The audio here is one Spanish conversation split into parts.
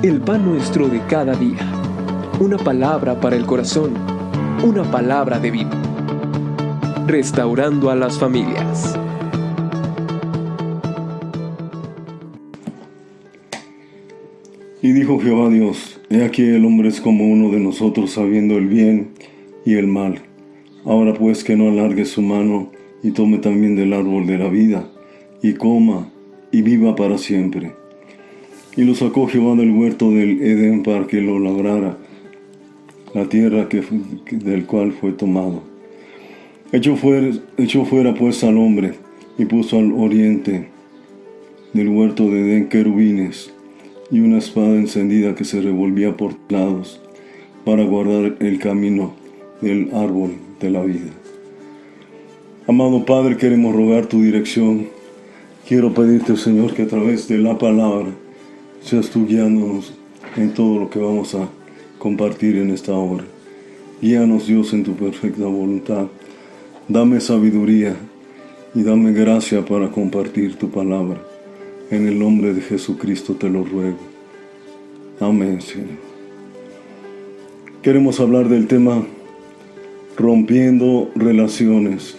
El pan nuestro de cada día. Una palabra para el corazón. Una palabra de vida. Restaurando a las familias. Y dijo Jehová Dios: He aquí el hombre es como uno de nosotros, sabiendo el bien y el mal. Ahora pues que no alargue su mano y tome también del árbol de la vida, y coma y viva para siempre. Y lo sacó Jehová del huerto del Edén para que lo labrara, la tierra del cual fue tomado. Echó fuera pues al hombre, y puso al oriente del huerto de Edén querubines, y una espada encendida que se revolvía por lados, para guardar el camino del árbol de la vida. Amado Padre, queremos rogar tu dirección. Quiero pedirte, Señor, que a través de la palabra seas tú guiándonos en todo lo que vamos a compartir en esta hora. Guíanos, Dios, en tu perfecta voluntad. Dame sabiduría y dame gracia para compartir tu palabra. En el nombre de Jesucristo te lo ruego. Amén, Señor. Queremos hablar del tema rompiendo relaciones,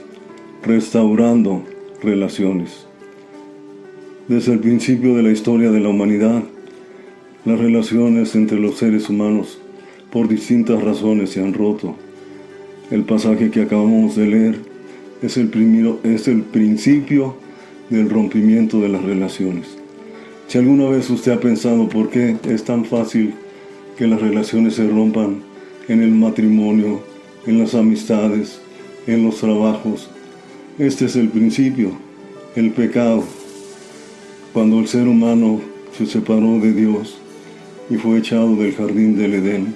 restaurando relaciones. Desde el principio de la historia de la humanidad, las relaciones entre los seres humanos por distintas razones se han roto. El pasaje que acabamos de leer es el principio del rompimiento de las relaciones. Si alguna vez usted ha pensado por qué es tan fácil que las relaciones se rompan en el matrimonio, en las amistades, en los trabajos, este es el principio, el pecado. Cuando el ser humano se separó de Dios y fue echado del jardín del Edén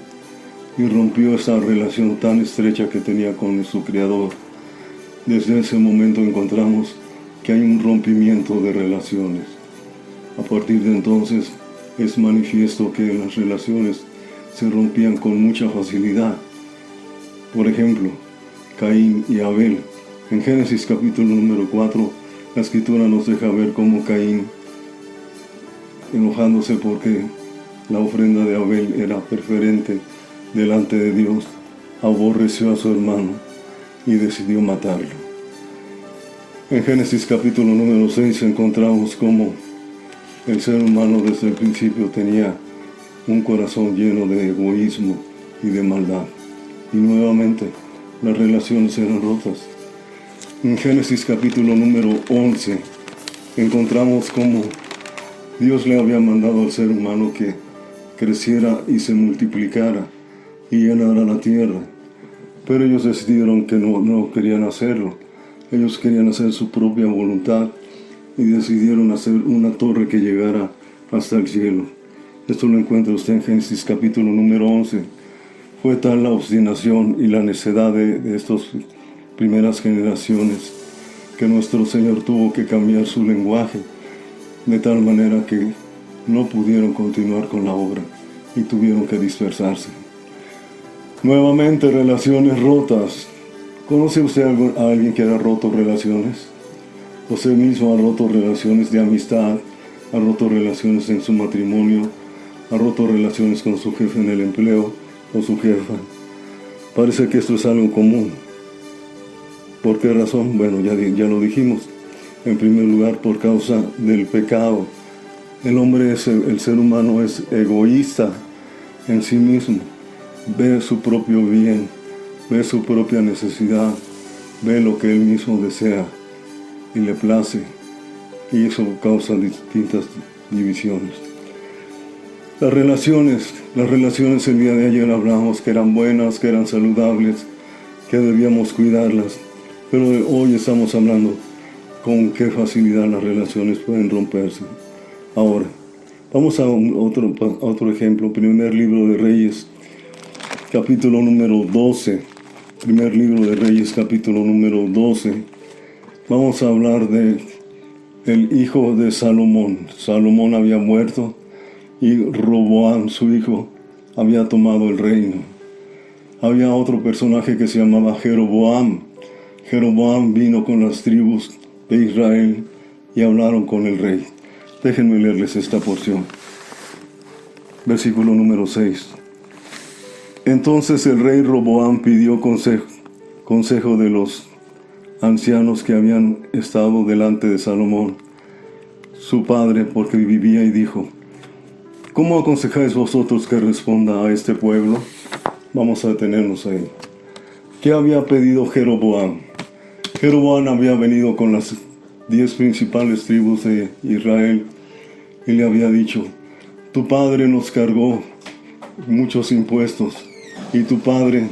y rompió esa relación tan estrecha que tenía con su Creador, desde ese momento encontramos que hay un rompimiento de relaciones. A partir de entonces es manifiesto que las relaciones se rompían con mucha facilidad. Por ejemplo, Caín y Abel. En Génesis capítulo número 4, la Escritura nos deja ver cómo Caín, enojándose porque la ofrenda de Abel era preferente delante de Dios, aborreció a su hermano y decidió matarlo. En Génesis capítulo número 6 encontramos cómo el ser humano desde el principio tenía un corazón lleno de egoísmo y de maldad. Y nuevamente las relaciones eran rotas. En Génesis capítulo número 11 encontramos cómo Dios le había mandado al ser humano que creciera y se multiplicara y llenara la tierra. Pero ellos decidieron que no querían hacerlo. Ellos querían hacer su propia voluntad y decidieron hacer una torre que llegara hasta el cielo. Esto lo encuentra usted en Génesis capítulo número 11. Fue tal la obstinación y la necedad de estas primeras generaciones que nuestro Señor tuvo que cambiar su lenguaje de tal manera que no pudieron continuar con la obra y tuvieron que dispersarse. Nuevamente, relaciones rotas. ¿Conoce usted a alguien que ha roto relaciones? Usted mismo ha roto relaciones de amistad, ha roto relaciones en su matrimonio, ha roto relaciones con su jefe en el empleo o su jefa. Parece que esto es algo común. ¿Por qué razón? Bueno, ya lo dijimos. En primer lugar, por causa del pecado. El ser humano es egoísta en sí mismo. Ve su propio bien, ve su propia necesidad, ve lo que él mismo desea y le place. Y eso causa distintas divisiones. Las relaciones el día de ayer hablamos que eran buenas, que eran saludables, que debíamos cuidarlas. Pero hoy estamos hablando con qué facilidad las relaciones pueden romperse. Ahora, vamos a otro ejemplo. Primer libro de Reyes, capítulo número 12. Primer libro de Reyes, capítulo número 12. Vamos a hablar del hijo de Salomón. Salomón había muerto y Roboam, su hijo, había tomado el reino. Había otro personaje que se llamaba Jeroboam. Jeroboam vino con las tribus de Israel y hablaron con el rey. Déjenme leerles esta porción. versículo número 6. Entonces el rey Roboam pidió consejo de los ancianos que habían estado delante de Salomón, su padre, porque vivía, y dijo: ¿Cómo aconsejáis vosotros que responda a este pueblo? Vamos a detenernos ahí. ¿Qué había pedido Jeroboam? Jeroboam había venido con las 10 principales tribus de Israel y le había dicho: tu padre nos cargó muchos impuestos y tu padre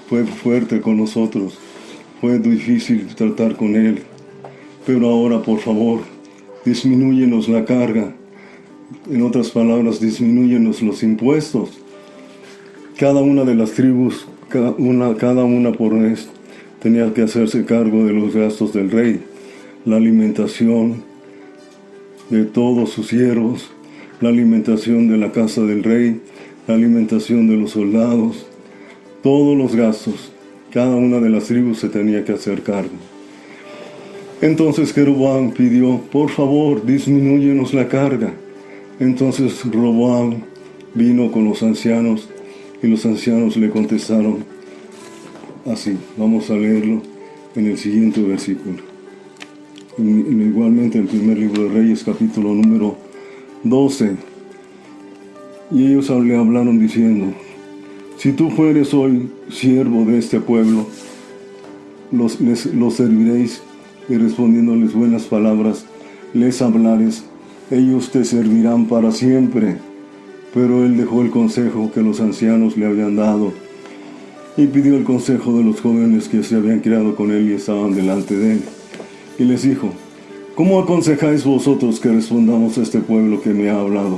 fue fuerte con nosotros, fue difícil tratar con él, pero ahora, por favor, disminúyenos la carga. En otras palabras, disminúyenos los impuestos. Cada una de las tribus, cada una por vez, tenía que hacerse cargo de los gastos del rey, la alimentación de todos sus siervos, la alimentación de la casa del rey, la alimentación de los soldados, todos los gastos. Cada una de las tribus se tenía que hacer cargo. Entonces Jeroboam pidió: por favor, disminúyenos la carga. Entonces Roboam vino con los ancianos y los ancianos le contestaron así. Vamos a leerlo en el siguiente versículo. Igualmente en el primer libro de Reyes, capítulo número 12. Y ellos le hablaron diciendo: si tú fueres hoy siervo de este pueblo, los serviréis, y respondiéndoles buenas palabras les hablares, ellos te servirán para siempre. Pero él dejó el consejo que los ancianos le habían dado y pidió el consejo de los jóvenes que se habían criado con él y estaban delante de él. Y les dijo: ¿cómo aconsejáis vosotros que respondamos a este pueblo que me ha hablado,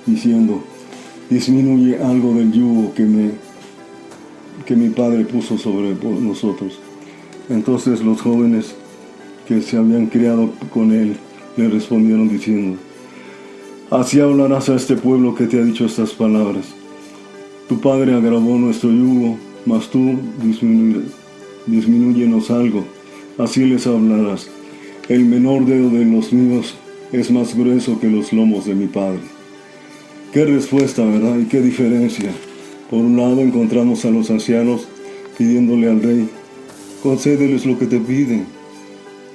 diciendo: disminuye algo del yugo que mi padre puso sobre nosotros? Entonces los jóvenes que se habían criado con él le respondieron diciendo: así hablarás a este pueblo que te ha dicho estas palabras: tu padre agravó nuestro yugo, mas tú disminúyenos algo. Así les hablarás: el menor dedo de los míos es más grueso que los lomos de mi padre. Qué respuesta, ¿verdad? Y qué diferencia. Por un lado encontramos a los ancianos pidiéndole al rey: concédeles lo que te piden,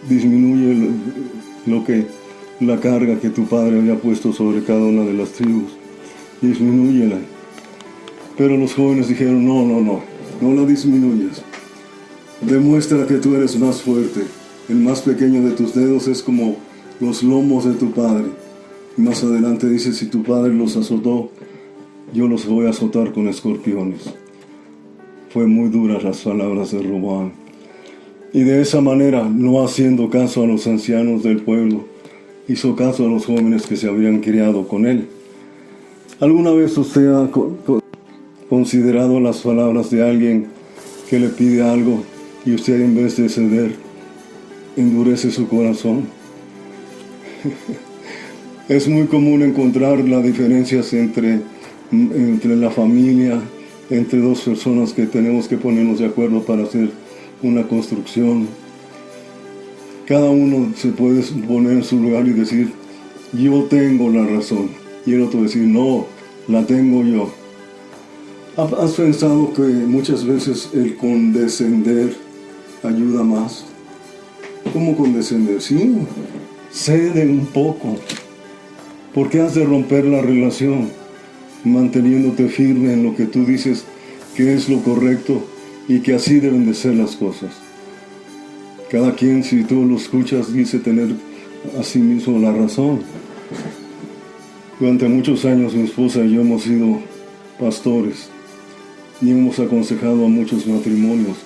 disminuye la carga que tu padre había puesto sobre cada una de las tribus, disminúyela. Pero los jóvenes dijeron: no la disminuyas, demuestra que tú eres más fuerte. El más pequeño de tus dedos es como los lomos de tu padre. Y más adelante dice: si tu padre los azotó, yo los voy a azotar con escorpiones. Fue muy duras las palabras de Roboam. Y de esa manera, no haciendo caso a los ancianos del pueblo, hizo caso a los jóvenes que se habían criado con él. ¿Alguna vez usted ha considerado las palabras de alguien que le pide algo y usted, en vez de ceder, endurece su corazón? Es muy común encontrar las diferencias entre la familia, entre dos personas que tenemos que ponernos de acuerdo para hacer una construcción. Cada uno se puede poner en su lugar y decir: yo tengo la razón, y el otro decir: no, la tengo yo. ¿Has pensado que muchas veces el condescender ayuda más? ¿Cómo condescender? Sí, cede un poco. ¿Por qué has de romper la relación manteniéndote firme en lo que tú dices que es lo correcto y que así deben de ser las cosas? Cada quien, si tú lo escuchas, dice tener a sí mismo la razón. Durante muchos años mi esposa y yo hemos sido pastores y hemos aconsejado a muchos matrimonios.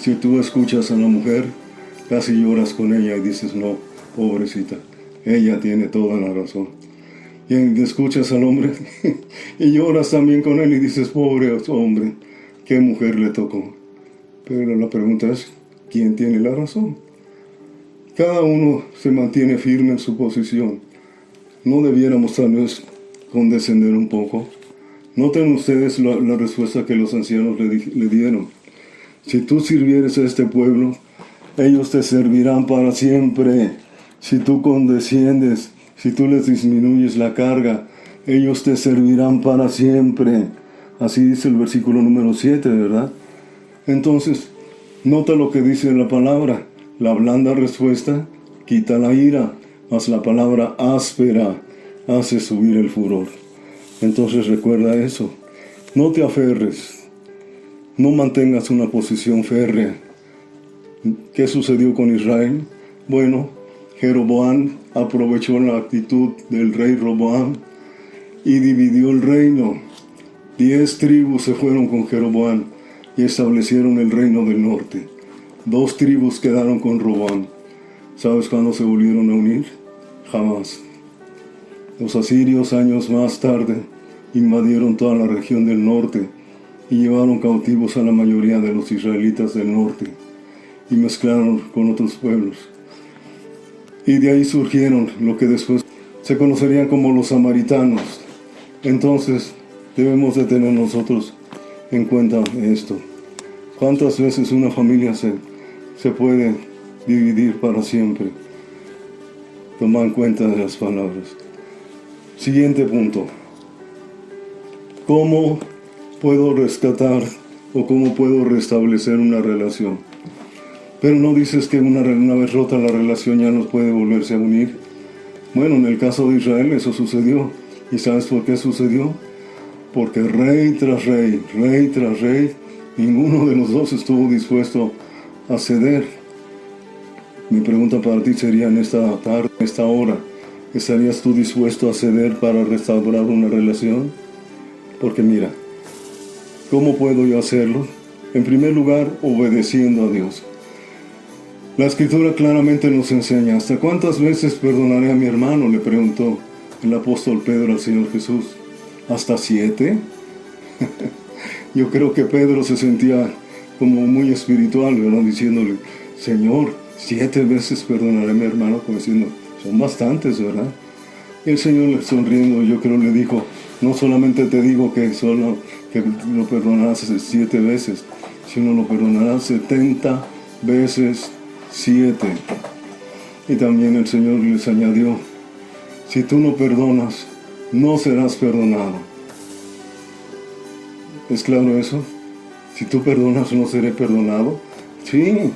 Si tú escuchas a la mujer, casi lloras con ella y dices: no, pobrecita, ella tiene toda la razón. Y escuchas al hombre y lloras también con él y dices: pobre hombre, qué mujer le tocó. Pero la pregunta es: ¿quién tiene la razón? Cada uno se mantiene firme en su posición. ¿No debiéramos tal vez condescender un poco? Noten ustedes la respuesta que los ancianos le dieron: si tú sirvieres a este pueblo, ellos te servirán para siempre. Si tú condesciendes, si tú les disminuyes la carga, ellos te servirán para siempre. Así dice el versículo número 7, ¿verdad? Entonces, nota lo que dice la palabra. La blanda respuesta quita la ira, mas la palabra áspera hace subir el furor. Entonces recuerda eso. No te aferres. No mantengas una posición férrea. ¿Qué sucedió con Israel? Bueno, Jeroboam aprovechó la actitud del rey Roboam y dividió el reino. 10 tribus se fueron con Jeroboam y establecieron el reino del norte. 2 tribus quedaron con Roboam. ¿Sabes cuándo se volvieron a unir? Jamás. Los asirios, años más tarde, invadieron toda la región del norte y llevaron cautivos a la mayoría de los israelitas del norte y mezclaron con otros pueblos. Y de ahí surgieron lo que después se conocerían como los samaritanos. Entonces, debemos de tener nosotros en cuenta esto. ¿Cuántas veces una familia se puede dividir para siempre? Toma en cuenta de las palabras. Siguiente punto. ¿Cómo puedo rescatar o cómo puedo restablecer una relación? Pero no dices que una vez rota la relación ya no puede volverse a unir. Bueno, en el caso de Israel eso sucedió. ¿Y sabes por qué sucedió? Porque rey tras rey, ninguno de los dos estuvo dispuesto a ceder. Mi pregunta para ti sería en esta tarde, en esta hora, ¿estarías tú dispuesto a ceder para restaurar una relación? Porque mira, ¿cómo puedo yo hacerlo? En primer lugar, obedeciendo a Dios. La Escritura claramente nos enseña, ¿hasta cuántas veces perdonaré a mi hermano?, le preguntó el apóstol Pedro al Señor Jesús. ¿Hasta 7? Yo creo que Pedro se sentía como muy espiritual, ¿verdad? Diciéndole, Señor, 7 veces perdonaré a mi hermano, como diciendo, son bastantes, ¿verdad? Y el Señor, sonriendo, yo creo le dijo, no solamente te digo que lo perdonarás 7 veces, sino lo perdonarás 70 veces 7. Y también el Señor les añadió, si tú no perdonas, no serás perdonado. ¿Es claro eso? Si tú perdonas, no seré perdonado. Sí,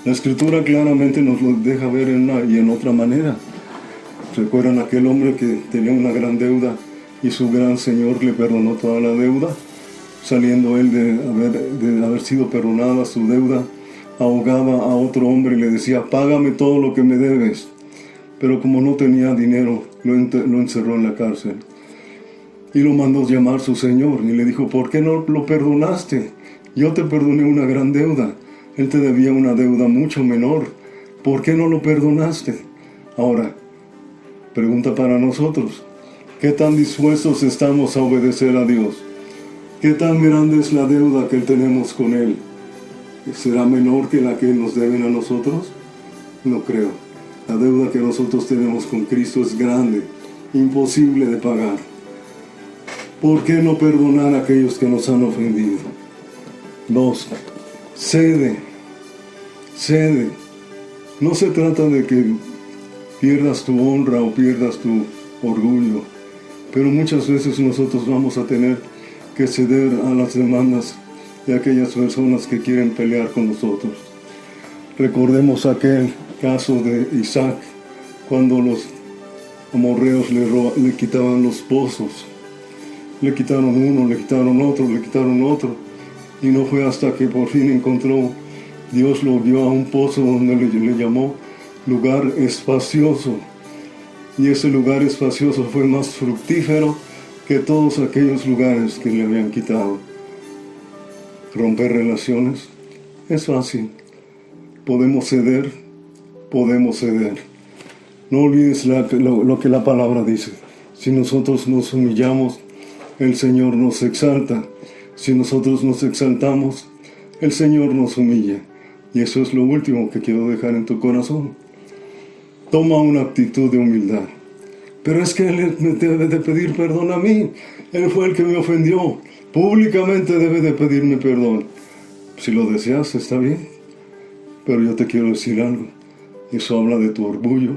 la Escritura claramente nos lo deja ver en una y en otra manera. ¿Recuerdan aquel hombre que tenía una gran deuda y su gran Señor le perdonó toda la deuda? Saliendo él de haber sido perdonada su deuda, ahogaba a otro hombre y le decía, págame todo lo que me debes. Pero como no tenía dinero, lo encerró en la cárcel. Y lo mandó llamar su señor y le dijo, ¿por qué no lo perdonaste? Yo te perdoné una gran deuda. Él te debía una deuda mucho menor. ¿Por qué no lo perdonaste? Ahora, pregunta para nosotros. ¿Qué tan dispuestos estamos a obedecer a Dios? ¿Qué tan grande es la deuda que tenemos con Él? ¿Será menor que la que nos deben a nosotros? No creo. La deuda que nosotros tenemos con Cristo es grande, imposible de pagar. ¿Por qué no perdonar a aquellos que nos han ofendido? 2. Cede. No se trata de que pierdas tu honra o pierdas tu orgullo, pero muchas veces nosotros vamos a tener que ceder a las demandas de aquellas personas que quieren pelear con nosotros. Recordemos aquel caso de Isaac, cuando los amorreos le quitaban los pozos. Le quitaron uno, le quitaron otro, y no fue hasta que por fin encontró, Dios lo guió a un pozo donde le llamó lugar espacioso, y ese lugar espacioso fue más fructífero que todos aquellos lugares que le habían quitado. Romper relaciones es fácil. Podemos ceder. No olvides lo que la palabra dice. Si nosotros nos humillamos, el Señor nos exalta. Si nosotros nos exaltamos, el Señor nos humilla. Y eso es lo último que quiero dejar en tu corazón. Toma una actitud de humildad. Pero es que Él me debe de pedir perdón a mí. Él fue el que me ofendió. Públicamente debe de pedirme perdón. Si lo deseas, está bien. Pero yo te quiero decir algo. Eso habla de tu orgullo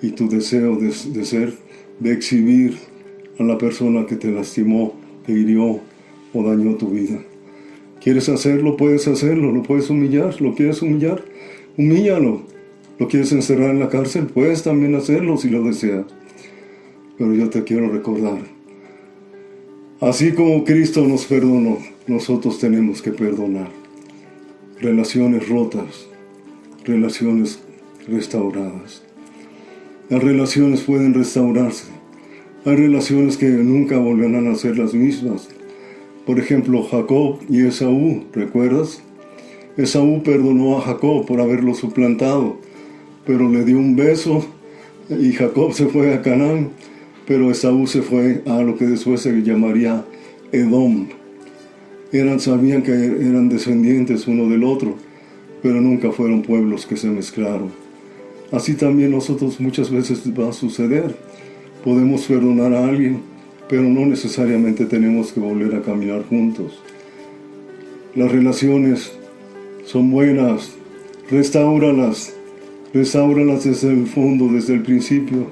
y tu deseo de exhibir a la persona que te lastimó, te hirió o dañó tu vida. ¿Quieres hacerlo? Puedes hacerlo. ¿Lo puedes humillar? ¿Lo quieres humillar? Humíllalo. ¿Lo quieres encerrar en la cárcel? Puedes también hacerlo si lo deseas. Pero yo te quiero recordar, así como Cristo nos perdonó, nosotros tenemos que perdonar. Relaciones rotas, relaciones restauradas. Las relaciones pueden restaurarse. Hay relaciones que nunca volverán a ser las mismas. Por ejemplo, Jacob y Esaú, ¿recuerdas? Esaú perdonó a Jacob por haberlo suplantado, pero le dio un beso y Jacob se fue a Canaán, pero Esaú se fue a lo que después se llamaría Edom. Sabían que eran descendientes uno del otro, pero nunca fueron pueblos que se mezclaron. Así también nosotros muchas veces va a suceder. Podemos perdonar a alguien, pero no necesariamente tenemos que volver a caminar juntos. Las relaciones son buenas, restáuralas desde el fondo, desde el principio.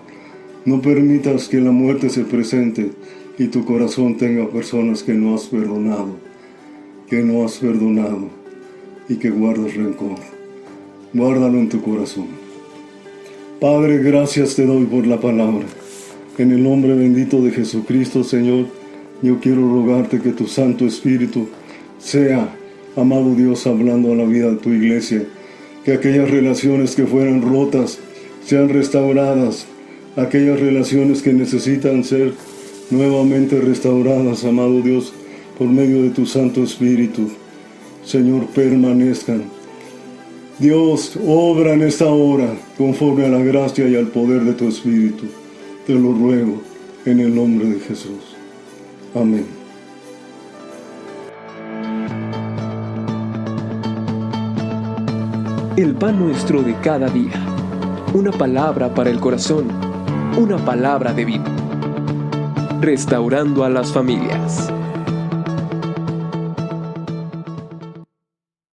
No permitas que la muerte se presente y tu corazón tenga personas que no has perdonado y que guardas rencor. Guárdalo en tu corazón. Padre, gracias te doy por la palabra. En el nombre bendito de Jesucristo, Señor, yo quiero rogarte que tu Santo Espíritu sea, amado Dios, hablando a la vida de tu iglesia, que aquellas relaciones que fueran rotas sean restauradas, aquellas relaciones que necesitan ser nuevamente restauradas, amado Dios, por medio de tu Santo Espíritu, Señor, permanezcan. Dios, obra en esta hora conforme a la gracia y al poder de tu Espíritu. Te lo ruego en el nombre de Jesús. Amén. El pan nuestro de cada día. Una palabra para el corazón. Una palabra de vida. Restaurando a las familias.